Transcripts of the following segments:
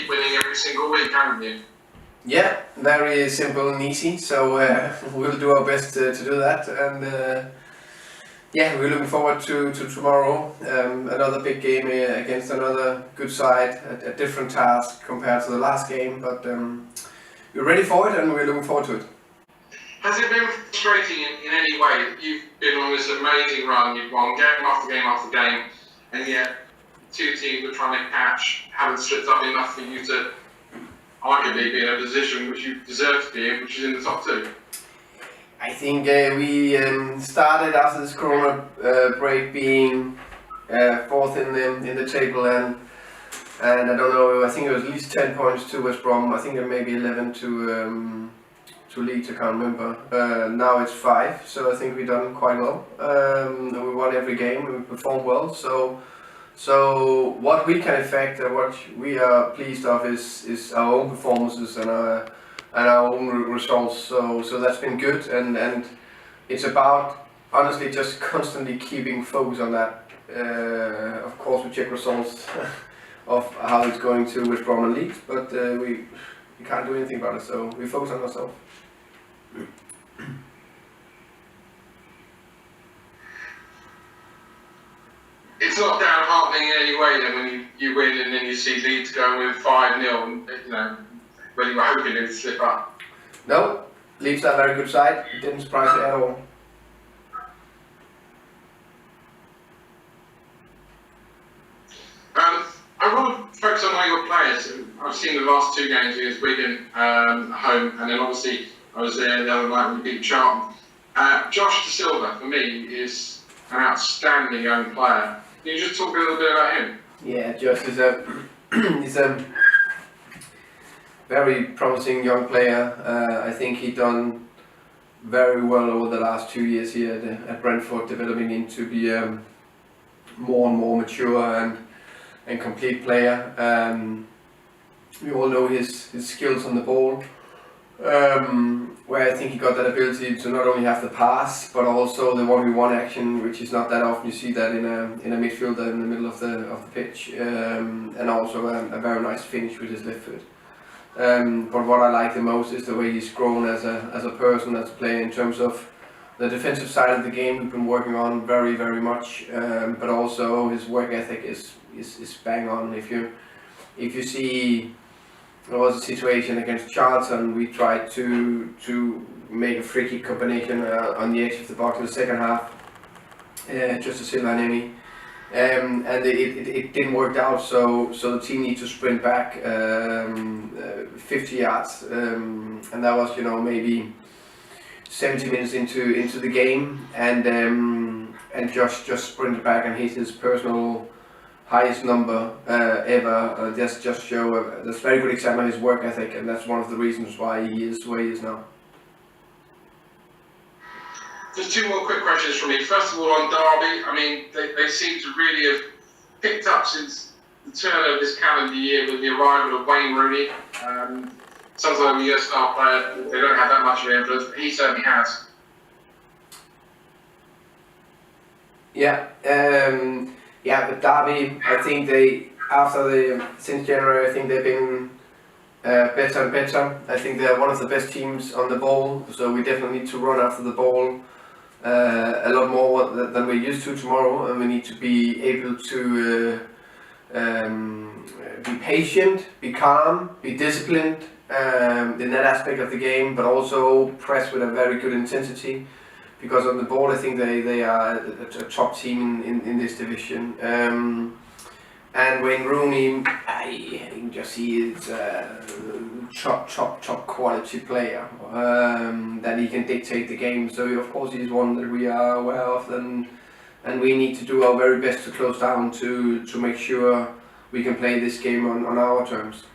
keep winning every single week, haven't you? Yeah, very simple and easy. So we'll do our best to do that, and yeah, we're looking forward to tomorrow. Another big game against another good side, a different task compared to the last game, but we're ready for it and we're looking forward to it. Has it been frustrating in any way? You've been on this amazing run, you've won game after game after game, and yet two teams are trying to catch, haven't slipped up enough for you to arguably be in a position which you deserve to be in, which is in the top two? I think we started after this Corona break being fourth in the table, and I don't know, I think it was at least 10 points to West Brom. I think it may be 11 to Leeds, I can't remember. Now it's 5, so I think we've done quite well. We won every game and we performed well. So what we can affect and what we are pleased of is our own performances and our own results. So that's been good, and it's about honestly just constantly keeping focus on that. Of course, we check results of how it's going to West Brom and Leeds, but we can't do anything about it. So we focus on ourselves. It's not downheartening in any way then when you win and then you see Leeds going with 5-0, and when you were hoping it would slip up. No, Leeds are a very good side. It didn't surprise me at all. I want to focus on one of your players. I've seen the last 2 games against Wigan home, and then obviously I was there the other night when we beat Charlton. Josh De Silva, for me, is an outstanding young player. Can you just talk a little bit about him? Yeah, Josh is he's a very promising young player. I think he done very well over the last 2 years here at Brentford, developing into be more and more mature and complete player. We all know his skills on the ball, where I think he got that ability to not only have the pass but also the 1v1 action, which is not that often you see that in a midfielder in the middle of the pitch, and also a very nice finish with his left foot. But what I like the most is the way he's grown as a person, as a player, in terms of the defensive side of the game. We've been working on very much, but also his work ethic is bang on. If you see, there was a situation against Charlton. We tried to make a free kick combination on the edge of the box in the second half, just to Silva and Emi. And it didn't work out, so the team needs to sprint back 50 yards, and that was maybe 70 minutes into the game, and Josh just sprinted back and hit his personal highest number ever. Just show that's a very good example of his work ethic, and that's one of the reasons why he is where he is now. Just 2 more quick questions from me. First of all, on Derby, I mean, they seem to really have picked up since the turn of this calendar year with the arrival of Wayne Rooney. Sometimes when you're a star player, they don't have that much of an influence, but he certainly has. Yeah, but Derby, I think since January, I think they've been better and better. I think they're one of the best teams on the ball, so we definitely need to run after the ball a lot more than we're used to tomorrow, and we need to be able to be patient, be calm, be disciplined in that aspect of the game, but also press with a very good intensity, because on the ball I think they are a top team in this division. And Wayne Rooney, I can just see is a top quality player, that he can dictate the game. So of course he's one that we are aware of, and we need to do our very best to close down to make sure we can play this game on our terms.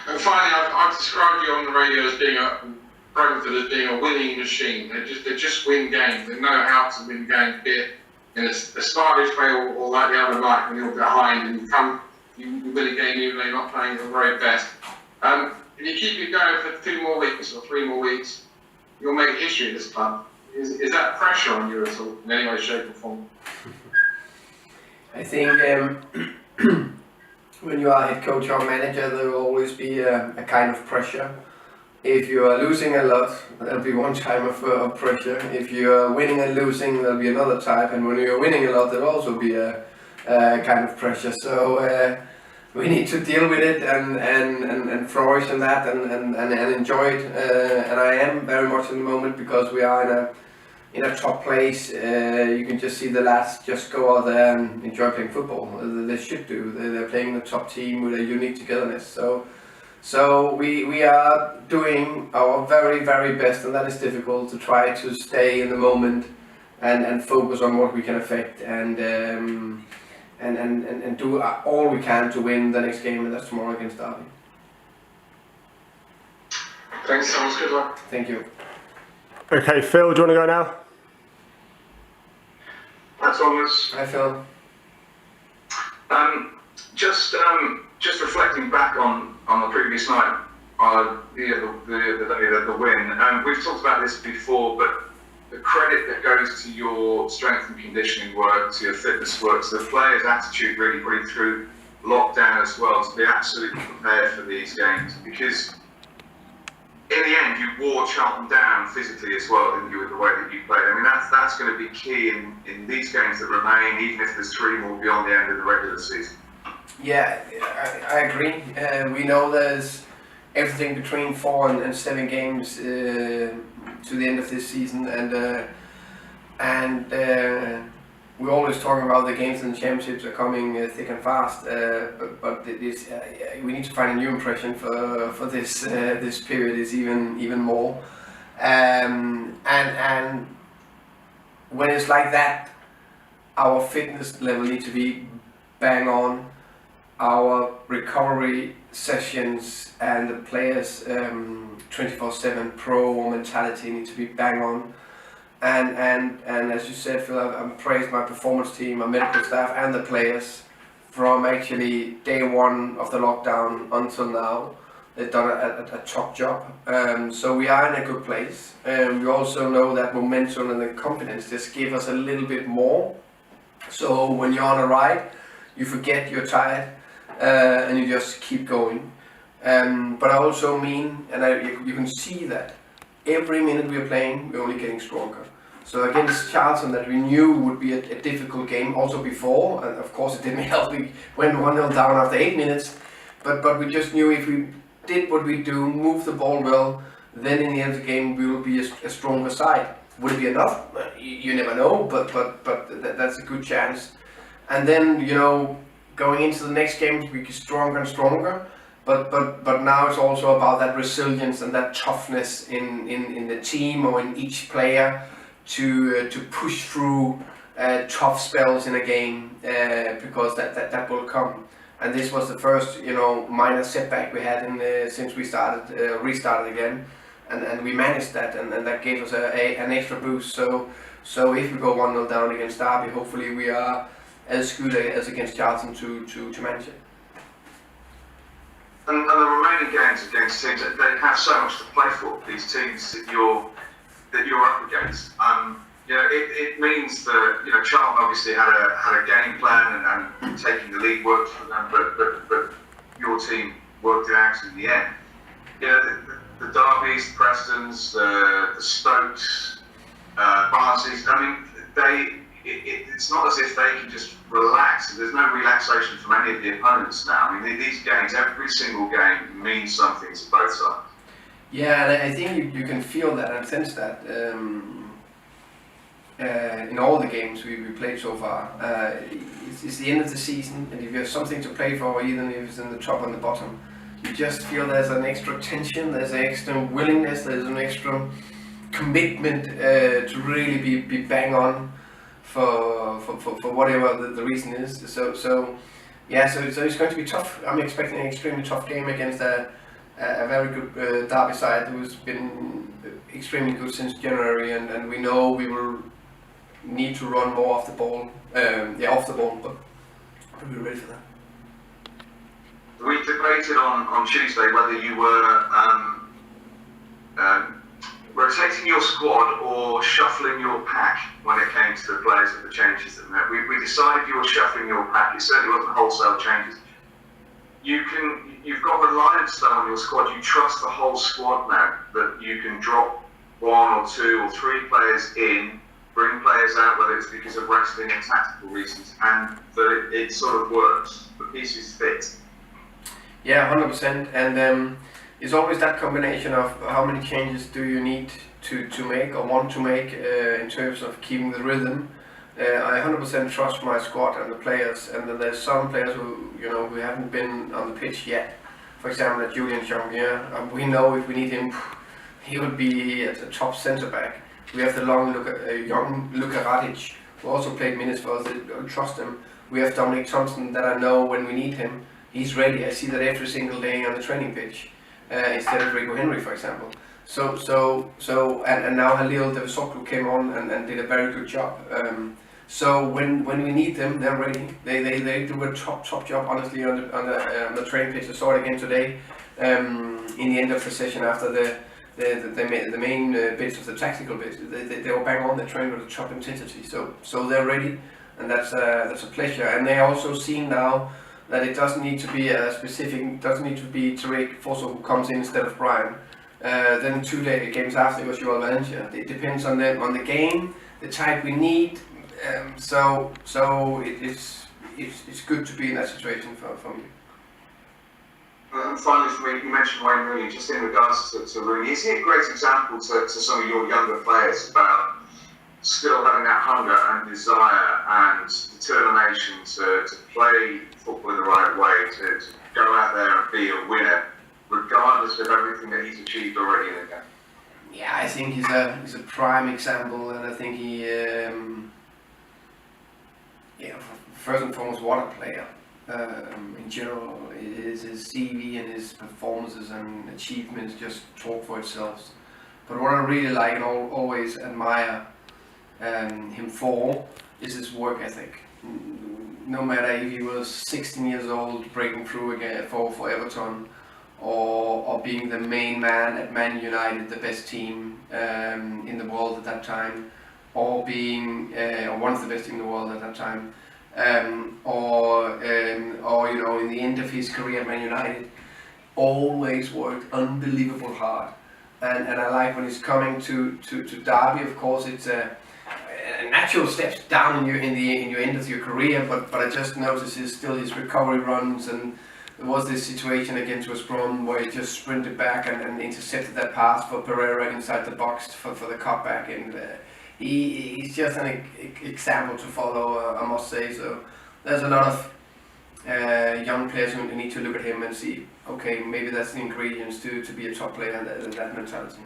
And finally, I've described you on the radio as being Brentford as being a winning machine. They just win games. They know how to win games, be it in a Spanish way or like the other night when you're behind and you win a game even though you're not playing at the very best. If you keep it going for 2 more weeks or 3 more weeks, you'll make history in this club. Is that pressure on you at all in any way, shape or form? I think when you are head coach or manager, there will always be a kind of pressure. If you are losing a lot, there'll be one type of pressure. If you are winning and losing, there'll be another type. And when you're winning a lot, there'll also be a kind of pressure. So we need to deal with it and flourish in that and enjoy it. And I am very much in the moment because we are in a top place. You can just see the lads just go out there and enjoy playing football. They should do. They're playing the top team with a unique togetherness. So we are doing our very, very best, and that is difficult, to try to stay in the moment and focus on what we can affect and do all we can to win the next game, and that's tomorrow against Derby. Thanks, Thomas. Good luck. Thank you. Okay, Phil, do you want to go now? Hi, Thomas. Hi, Phil. Just reflecting back on the previous night, the day of the win. We've talked about this before, but the credit that goes to your strength and conditioning work, to your fitness work, to the players' attitude really through lockdown as well, to be absolutely prepared for these games. Because in the end, you wore Charlton down physically as well, didn't you, with the way that you played? I mean, that's going to be key in these games that remain, even if there's 3 more beyond the end of the regular season. Yeah, I agree. We know there's everything between 4 and 7 games to the end of this season, and we're always talking about the games in the championships are coming thick and fast. But we need to find a new impression for this period is even more. And when it's like that, our fitness level needs to be bang on. Our recovery sessions and the players' 24/7 pro mentality need to be bang on. And as you said, Phil, I've praised my performance team, my medical staff, and the players from actually day 1 of the lockdown until now. They've done a top job. So we are in a good place. We also know that momentum and the confidence just give us a little bit more. So when you're on a ride, you forget you're tired. And you just keep going. But I also mean, and you can see that every minute we're playing, we're only getting stronger. So against Charlton, that we knew would be a difficult game also before, and of course it didn't help. We went 1-0 down after 8 minutes, but we just knew if we did what we do, move the ball well, then in the end of the game we will be a stronger side. Would it be enough? You never know, but that's a good chance. And then, you know, going into the next games, we get stronger and stronger, but now it's also about that resilience and that toughness in the team or in each player to push through tough spells in a game, because that will come. And this was the first, you know, minor setback we had since we restarted again, and we managed that, and that gave us an extra boost. So if we go 1-0 down against Derby, hopefully we are as good as against Charlton to manage it. And the remaining games against teams, they have so much to play for. These teams that you're up against. You know, it means that, you know, Charlton obviously had a game plan and taking the lead worked for them, but your team worked it out in the end. You know, the Derbys, the Prestons, the Stokes, Barnsley's. I mean, it's not as if they can just relax. There's no relaxation from any of the opponents now. I mean, these games, every single game means something to both sides. Yeah, and I think you can feel that and sense that in all the games we played so far. It's the end of the season, and if you have something to play for, even if it's in the top and the bottom, you just feel there's an extra tension, there's an extra willingness, there's an extra commitment to really be bang on for whatever the reason is. So it's going to be tough. I'm expecting an extremely tough game against a very good Derby side who's been extremely good since January, and we know we will need to run more off the ball, off the ball, but we're ready for that. We debated on Tuesday whether you were rotating your squad or shuffling your pack when it came to the players of the changes that met. We decided you were shuffling your pack. It certainly wasn't wholesale changes. you've got reliance though on your squad. You trust the whole squad now that you can drop 1 or 2 or 3 players in, bring players out, whether it's because of resting and tactical reasons, and that it sort of works. The pieces fit. Yeah, 100%. And it's always that combination of how many changes do you need to make or want to make in terms of keeping the rhythm. I 100% trust my squad and the players, and then there's some players who haven't been on the pitch yet. For example, Julian Jongier, we know if we need him, he would be at the top centre back. We have the young Luka Radic, who also played minutes for us. I trust him. We have Dominic Thompson that I know when we need him, he's ready. I see that every single day on the training pitch, instead of Rico Henry, for example. And now Halil Devsoglu came on and did a very good job. So when we need them, they're ready. They do a top job, honestly, on the training pitch. I saw it again today in the end of the session after the main bits of the tactical bits. They were bang on. They trained with a top intensity. So they're ready, and that's a pleasure. And they also see now that it doesn't need to be a specific. Doesn't need to be Tarek Fosso who comes in instead of Brian. Then 2 games after it was Joel Valencia. It depends on the game, the type we need. So it's good to be in that situation for me. And finally, for me, you mentioned Wayne Rooney. Just in regards to Rooney, is he a great example to some of your younger players about still having that hunger and desire and determination to play football in the right way, to go out there and be a winner, regardless of everything that he's achieved already in the game? Yeah, I think he's a prime example, and I think he, first and foremost, what a player. In general, his CV and his performances and achievements just talk for itself. But what I really like and always admire him for is his work ethic. No matter if he was 16 years old breaking through again for Everton, or being the main man at Man United, the best team in the world at that time, or being one of the best in the world at that time, or in the end of his career at Man United, always worked unbelievable hard. And I like when he's coming to Derby. Of course, it's a natural steps down in your end of your career, but I just noticed his recovery runs, and there was this situation against West Brom where he just sprinted back and intercepted that pass for Pereira inside the box for the cutback, and he's just an example to follow, I must say. So there's a lot of young players who need to look at him and see, okay, maybe that's the ingredients to be a top player, that mentality.